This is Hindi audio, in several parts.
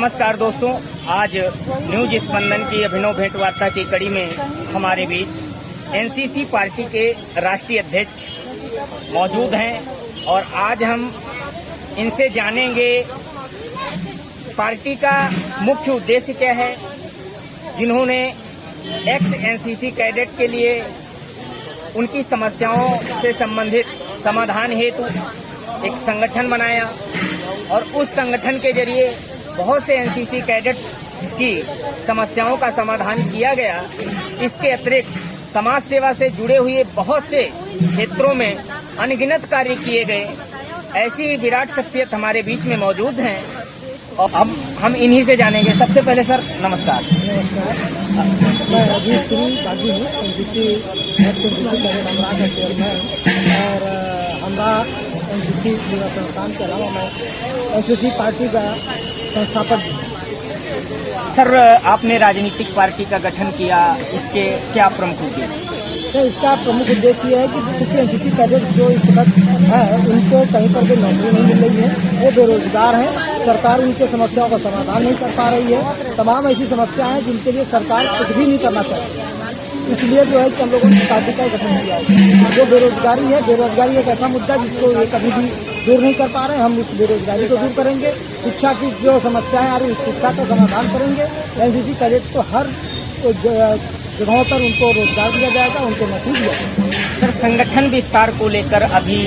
नमस्कार दोस्तों, आज न्यूज स्पंदन की अभिनव भेंट वार्ता की कड़ी में हमारे बीच एनसीसी पार्टी के राष्ट्रीय अध्यक्ष मौजूद हैं और आज हम इनसे जानेंगे पार्टी का मुख्य उद्देश्य क्या है, जिन्होंने एक्स एनसीसी कैडेट के लिए उनकी समस्याओं से संबंधित समाधान हेतु एक संगठन बनाया और उस संगठन के जरिए बहुत से एनसीसी कैडेट की समस्याओं का समाधान किया गया। इसके अतिरिक्त समाज सेवा से जुड़े हुए बहुत से क्षेत्रों में अनगिनत कार्य किए गए। ऐसी विराट शख्सियत हमारे बीच में मौजूद हैं और हम इन्हीं से जानेंगे। सबसे पहले सर नमस्कार। मैं अजीत सिंह बागी हूँ, एनसीसी कैडेट हमरा का चेयरमैन और हमरा एनसीसी युवा संस्थान के अलावा मैं एनसीसी पार्टी का संस्थापक हूँ। सर, आपने राजनीतिक पार्टी का गठन किया, इसके क्या प्रमुख उद्देश्य? तो इसका प्रमुख उद्देश्य ये है कि क्योंकि एनसीसी कैडेट जो इस वक्त है उनको कहीं पर भी नौकरी नहीं मिल रही है, वो बेरोजगार हैं, सरकार उनके समस्याओं का समाधान नहीं कर पा रही है। तमाम ऐसी समस्याएं हैं जिनके लिए सरकार कुछ भी नहीं करना चाहती, इसलिए जो है कि हम लोगों ने पार्टी का गठन किया है। जो बेरोजगारी है, बेरोजगारी एक ऐसा मुद्दा जिसको ये कभी भी दूर नहीं कर पा रहे हैं, हम उस बेरोजगारी को दूर करेंगे। शिक्षा की जो समस्याएं आ रही, शिक्षा का समाधान करेंगे। एनसीसी कैडेट को हर जगहों पर उनको रोजगार दिया जाएगा, उनको नौकरी दिया जाएगा। सर, संगठन विस्तार को लेकर अभी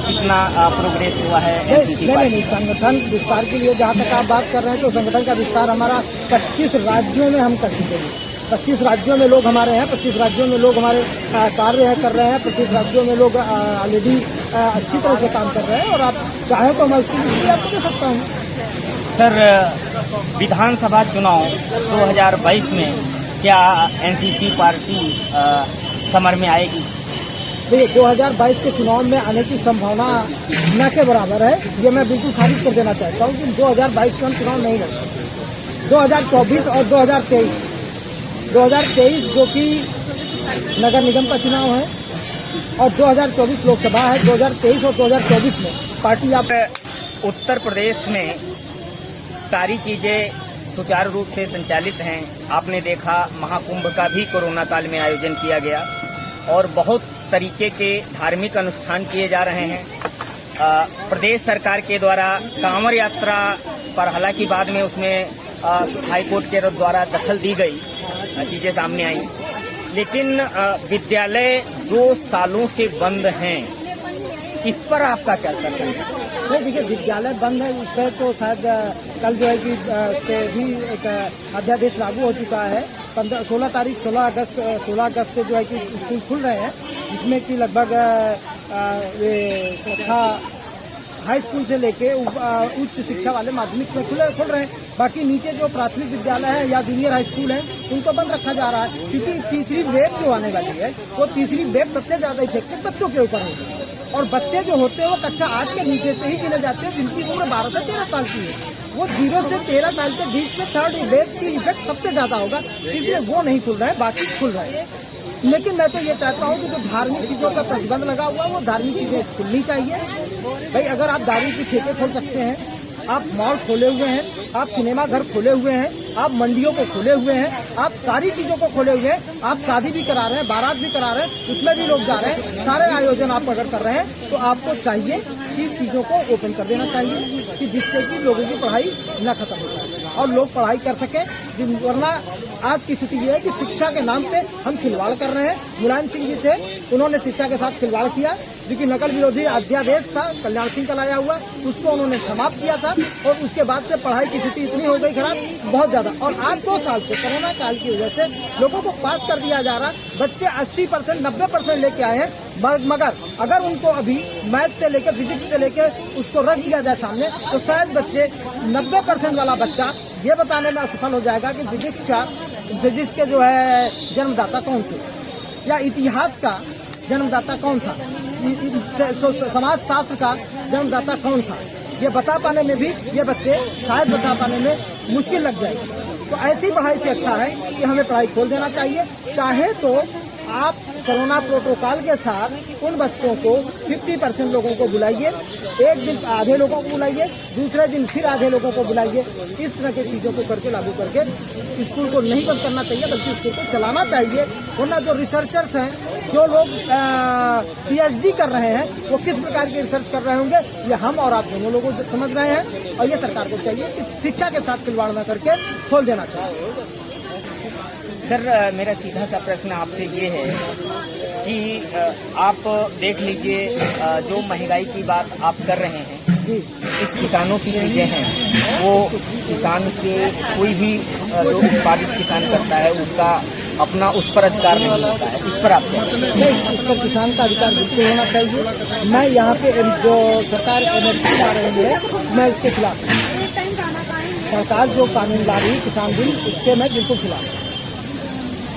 कितना प्रोग्रेस हुआ है एनसीसी पार्टी? नहीं, संगठन विस्तार के लिए जहाँ तक आप बात कर रहे हैं तो संगठन का विस्तार हमारा 25 राज्यों में हम कर चुके हैं। 25 राज्यों में लोग हमारे हैं, 25 राज्यों में लोग हमारे कार्य कर रहे हैं, 25 राज्यों में लोग ऑलरेडी अच्छी तरह से काम कर रहे हैं और आप चाहे तो मैं उसकी लिस्ट आपको दे सकता हूँ। सर, विधानसभा चुनाव 2022 में क्या एनसीसी पार्टी समर में आएगी? देखिए, 2022 के चुनाव में आने की संभावना न के बराबर है, ये मैं बिल्कुल खारिज कर देना चाहता हूँ कि 2022 में हम चुनाव नहीं लड़ेंगे। 2024 और 2023 जो कि नगर निगम का चुनाव है और 2024 लोकसभा है। 2023 और 2024 में पार्टी आप उत्तर प्रदेश में सारी चीजें सुचारू रूप से संचालित हैं। आपने देखा महाकुंभ का भी कोरोना काल में आयोजन किया गया और बहुत तरीके के धार्मिक अनुष्ठान किए जा रहे हैं। प्रदेश सरकार के द्वारा कांवड़ यात्रा पर हालांकि बाद में उसमें हाईकोर्ट के द्वारा दखल दी गई, चीजें सामने आई, लेकिन विद्यालय 2 सालों से बंद हैं। इस पर आपका क्या कहना है? नहीं, देखिए, विद्यालय बंद है उस पर तो शायद कल जो है कि उस पर भी एक अध्यादेश लागू हो चुका है। 16 अगस्त से जो है कि स्कूल खुल रहे हैं, जिसमें कि लगभग कक्षा हाई स्कूल से लेके उच्च शिक्षा वाले माध्यमिक में खुल रहे हैं। बाकी नीचे जो प्राथमिक विद्यालय है या जूनियर हाई स्कूल है उनको बंद रखा जा रहा है, क्योंकि तीसरी वेव जो आने वाली है वो तीसरी वेव सबसे ज्यादा इफेक्टिव बच्चों के ऊपर होगी और बच्चे जो होते हैं वो कक्षा 8 के नीचे से ही गिने जाते हैं, जिनकी उम्र 12 से 13 साल की है। वो 0 से 13 साल के बीच में थर्ड वेव की इफेक्ट सबसे ज्यादा होगा, इसलिए वो नहीं खुल रहा है, बाकी खुल रहा है। लेकिन मैं तो ये चाहता हूँ कि जो धार्मिक चीजों का प्रतिबंध लगा हुआ है वो धार्मिक चीजें खुलनी चाहिए। भाई, अगर आप दारू की ठेके खोल सकते हैं, आप मॉल खोले हुए हैं, आप सिनेमा घर खोले हुए हैं, आप मंडियों को खोले हुए हैं, आप सारी चीजों को खोले हुए हैं, आप शादी भी करा रहे हैं, बारात भी करा रहे हैं, उसमें भी लोग जा रहे हैं, सारे आयोजन आप अगर कर रहे हैं तो आपको चाहिए कि चीजों को ओपन कर देना चाहिए कि जिससे कि लोगों की पढ़ाई न खत्म हो जाए और लोग पढ़ाई कर सकें। वरना आज की स्थिति ये है कि शिक्षा के नाम पे हम खिलवाड़ कर रहे हैं। मुलायम सिंह जी थे, उन्होंने शिक्षा के साथ खिलवाड़ किया, जो कि नकल विरोधी अध्यादेश था कल्याण सिंह का लाया हुआ, उसको उन्होंने समाप्त किया था और उसके बाद से पढ़ाई की स्थिति इतनी हो गई खराब, बहुत ज्यादा। और आज 2 साल से कोरोना काल की वजह से लोगों को पास कर दिया जा रहा, बच्चे 80% 90% लेके आए हैं, मगर अगर उनको अभी मैथ से लेकर फिजिक्स से लेकर उसको रख दिया जाए सामने तो शायद बच्चे 90% वाला बच्चा ये बताने में असफल हो जाएगा कि फिजिक्स के जो है जन्मदाता कौन थे या इतिहास का जन्मदाता कौन था, समाज शास्त्र का जन्मदाता कौन था, ये बता पाने में भी ये बच्चे शायद बता पाने में मुश्किल लग जाएगी। तो ऐसी पढ़ाई से अच्छा है कि हमें पढ़ाई खोल देना चाहिए। चाहे तो आप कोरोना प्रोटोकॉल के साथ उन बच्चों को 50% लोगों को बुलाइए, एक दिन आधे लोगों को बुलाइए, दूसरे दिन फिर आधे लोगों को बुलाइए। इस तरह की चीजों को करके लागू करके स्कूल को नहीं बंद करना चाहिए, बल्कि स्कूल को चलाना चाहिए। वरना जो रिसर्चर्स हैं, जो लोग PhD कर रहे हैं, वो किस प्रकार की रिसर्च कर रहे होंगे, ये हम और आप दोनों लोगों को समझ रहे हैं। और ये सरकार को चाहिए कि शिक्षा के साथ खिलवाड़ न करके खोल देना चाहिए। सर, मेरा सीधा सा प्रश्न आपसे ये है कि आप देख लीजिए, जो महंगाई की बात आप कर रहे हैं, इस किसानों की चीजें हैं, वो किसान के कोई भी जो उत्पादित किसान करता है उसका अपना उस पर अधिकार नहीं होता है। इस पर आप क्या नहीं, इस पर किसान का अधिकार बिल्कुल होना चाहिए। मैं यहाँ पे जो सरकार MSP ला रही है, मैं इसके खिलाफ हूँ। सरकार जो कानून ला रही है किसान बिल, उसके मैं बिल्कुल खिलाफ हूँ।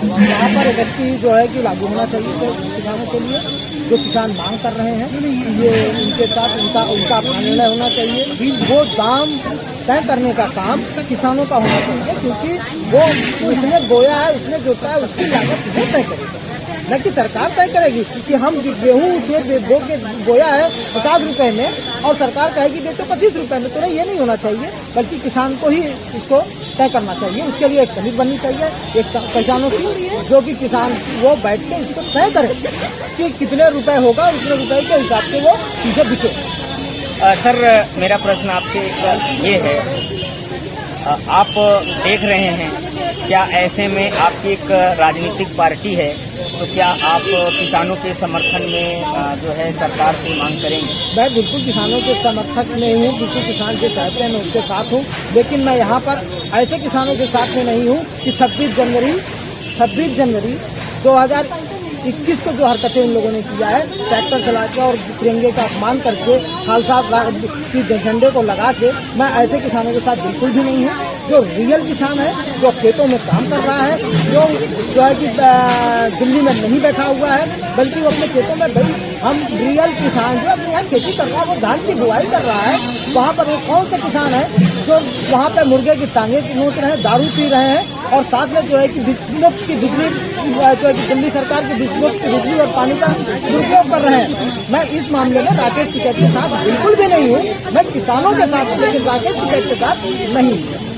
यहाँ पर MSP जो है कि लागू होना चाहिए किसानों के लिए। जो किसान मांग कर रहे हैं, ये उनके साथ उनका अपना निर्णय होना चाहिए। वो दाम तय करने का काम किसानों का होना चाहिए, क्योंकि वो उसने बोया है, उसने जोता है, उसकी लागत वो तय करेगा, न कि सरकार तय करेगी। कि हम गेहूँ उसने बोया है 50 रुपए में और सरकार कहेगी बेचो 25 रुपए में, तो ये नहीं होना चाहिए, बल्कि किसान को ही इसको तय करना चाहिए। उसके लिए एक समिति बननी चाहिए, एक किसानों की, जो कि किसान वो बैठ के इसको तय करे कि कितने रुपए होगा, उतने रुपए के हिसाब से वो चीजें बिके। सर, मेरा प्रश्न आपसे ये है, आप देख रहे हैं, क्या ऐसे में आपकी एक राजनीतिक पार्टी है, तो क्या आप किसानों के समर्थन में जो है सरकार से मांग करेंगे? मैं बिल्कुल किसानों के समर्थक में हूँ, बिल्कुल किसान जो चाहते हैं मैं उसके साथ हूँ। लेकिन मैं यहाँ पर ऐसे किसानों के साथ में नहीं हूँ कि 26 जनवरी 2021 को जो हरकतें इन लोगों ने किया है, ट्रैक्टर चला के और तिरंगे का अपमान करके, खालसा की झंडे को लगा के, मैं ऐसे किसानों के साथ बिल्कुल भी नहीं हूँ। जो रियल किसान है, जो खेतों में काम कर रहा है, जो है कि दिल्ली में नहीं बैठा हुआ है, बल्कि वो अपने खेतों में भाई हम रियल किसान जो अपने यहाँ खेती कर रहा है, वो धान की बुआई कर रहा है, वहाँ पर वो कौन से किसान है जो वहाँ पर मुर्गे की टांगे नोच रहे हैं, दारू पी रहे हैं, और साथ में जो है कि मुफ्त की बिजली, जो है कि दिल्ली सरकार की मुफ्त की बिजली और पानी का दुरुपयोग कर रहे हैं। मैं इस मामले में राकेश टिकैत के साथ बिल्कुल भी नहीं हूँ। मैं किसानों के साथ, लेकिन राकेश टिकैत के साथ नहीं हूँ।